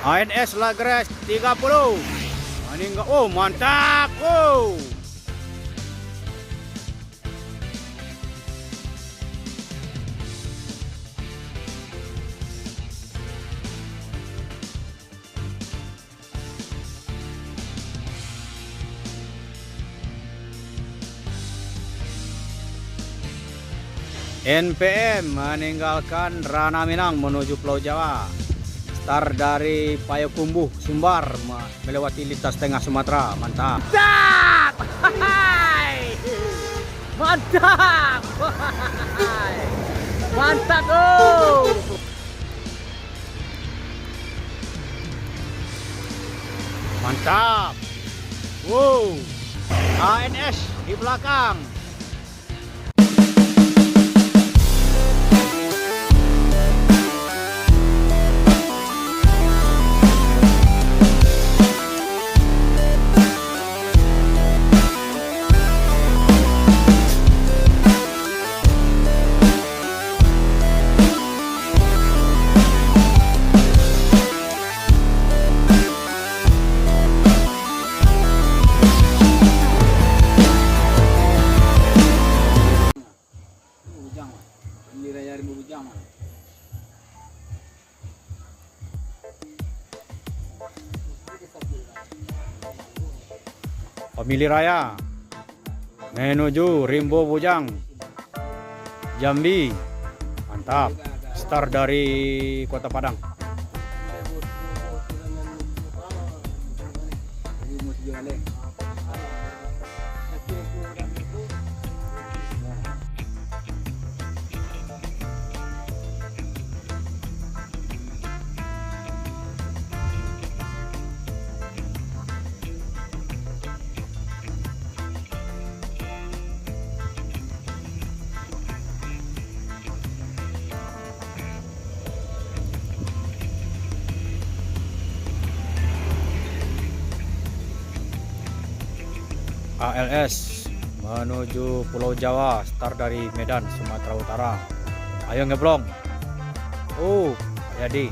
ANS Lagres 30. Meninggal. Oh, mantap. Oh. NPM meninggalkan Rana Minang menuju Pulau Jawa. Start dari Payakumbuh, Sumbar, melewati lintas tengah Sumatera. Mantap. Mantap! Mantap! Mantap! Oh! Mantap! Wow! ANS di belakang. Famili Raya menuju Rimbo Bujang, Jambi. Mantap. Start dari Kota Padang. ALS menuju Pulau Jawa, start dari Medan, Sumatera Utara. Ayo ngeblong. Oh, jadi.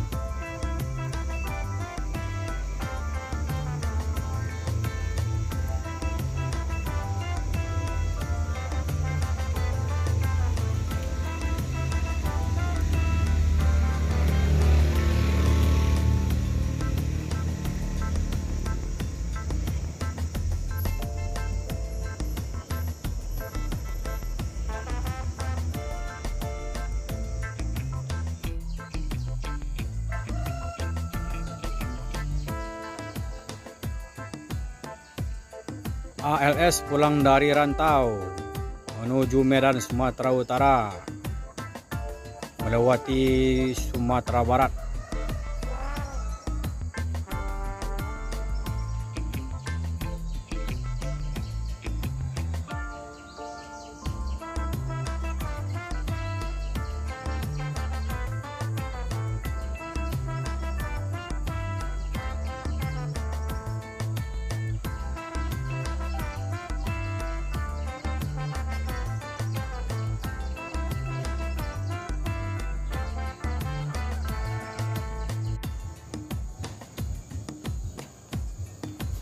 ALS pulang dari rantau menuju Medan, Sumatera Utara, melewati Sumatera Barat.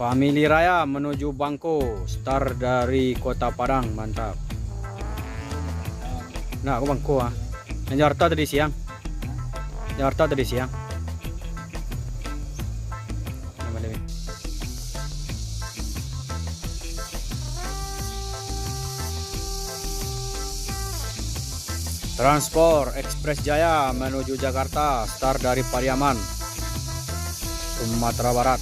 Famili Raya menuju Bangko, start dari Kota Padang. Mantap. Nah, aku Bangko ah. Jakarta tadi siang. Jakarta tadi siang. Transport Express Jaya menuju Jakarta, start dari Pariaman, Sumatera Barat.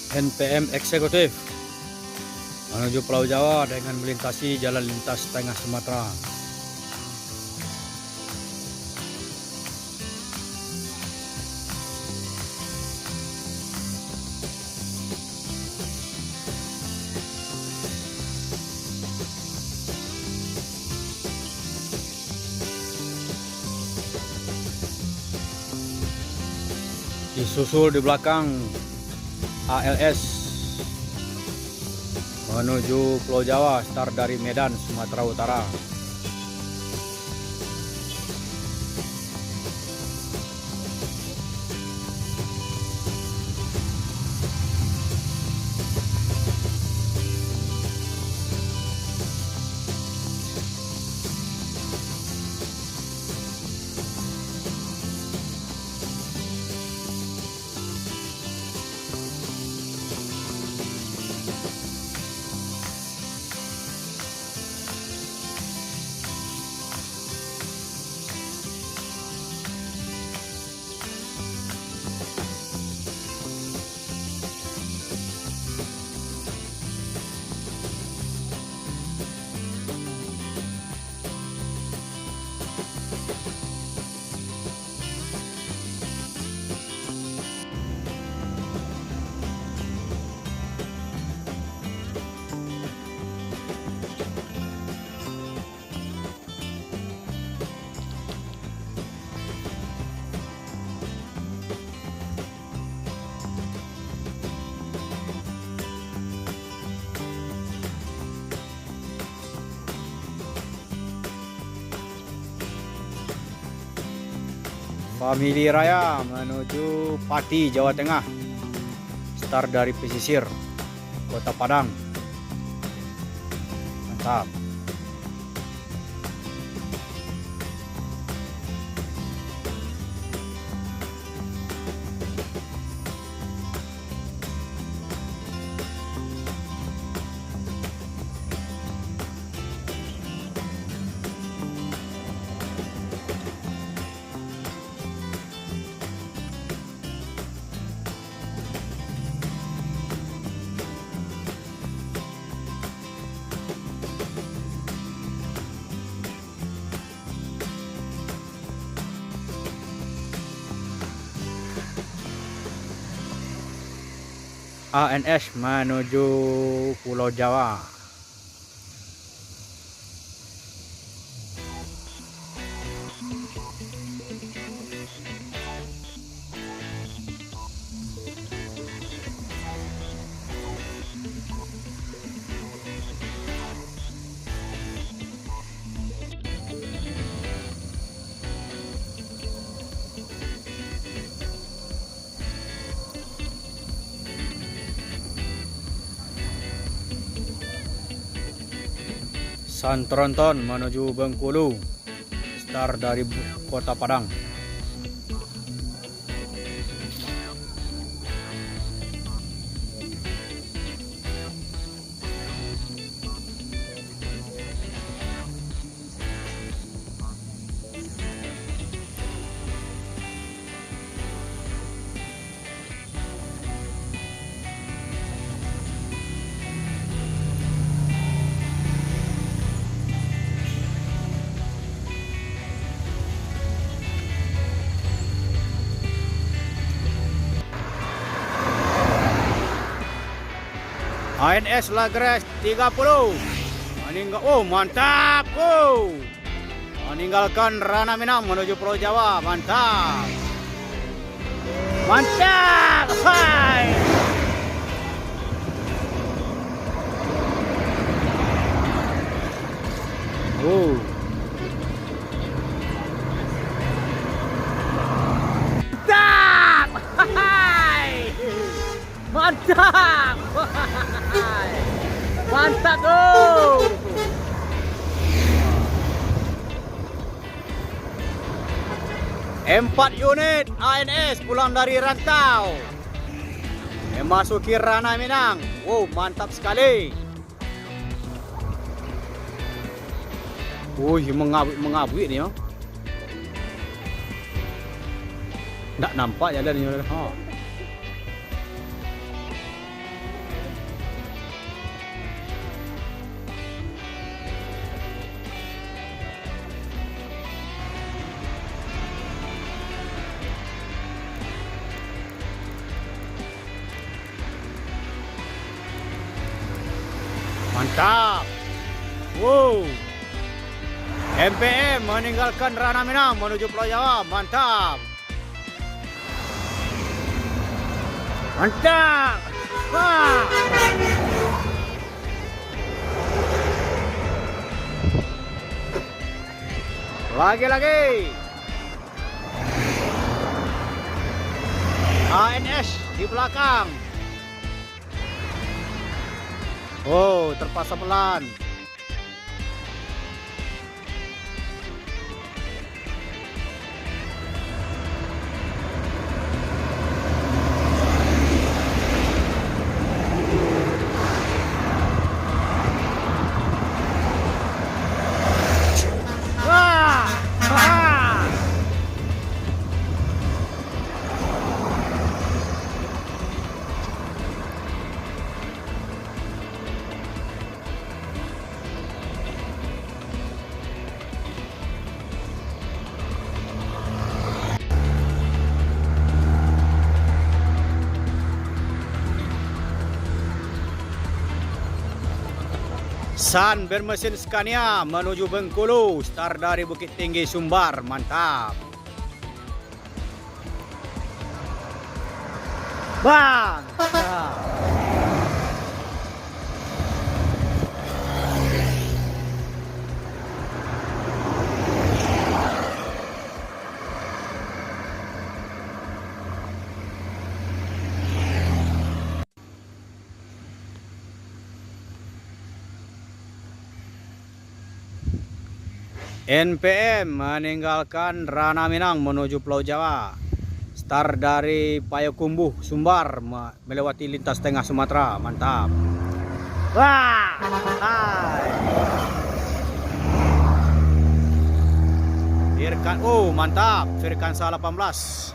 NPM eksekutif menuju Pulau Jawa dengan melintasi jalan lintas tengah Sumatera. Disusul di belakang ALS menuju Pulau Jawa, start dari Medan, Sumatera Utara. Famili Raya menuju Pati, Jawa Tengah, start dari pesisir Kota Padang. Mantap. ANS menuju Pulau Jawa. Santronton menuju Bengkulu, start dari Kota Padang. ANS Lagres 30 mantap, meninggalkan Rana Minang menuju Pulau Jawa. Mantap, hai. Mantap, mantap tuh. 4 unit ANS pulang dari rantau memasuki Rana Minang. Wow, mantap sekali. Wih, mengabui nih, ya. Nggak nampak jalannya. Oh. Mantap. Wow. MPM meninggalkan Ranah Minang menuju Pulau Jawa. Mantap. Mantap. Wah. Lagi. ANS di belakang. Oh, terpaksa pelan. Wah! Wah! San bermesin Scania menuju Bengkulu, start dari Bukit Tinggi Sumbar. Mantap. Bang. NPM meninggalkan Ranah Minang menuju Pulau Jawa. Start dari Payakumbuh, Sumbar, melewati lintas tengah Sumatera. Mantap. Wah! Hai. Firkan, oh mantap. Firkan 18.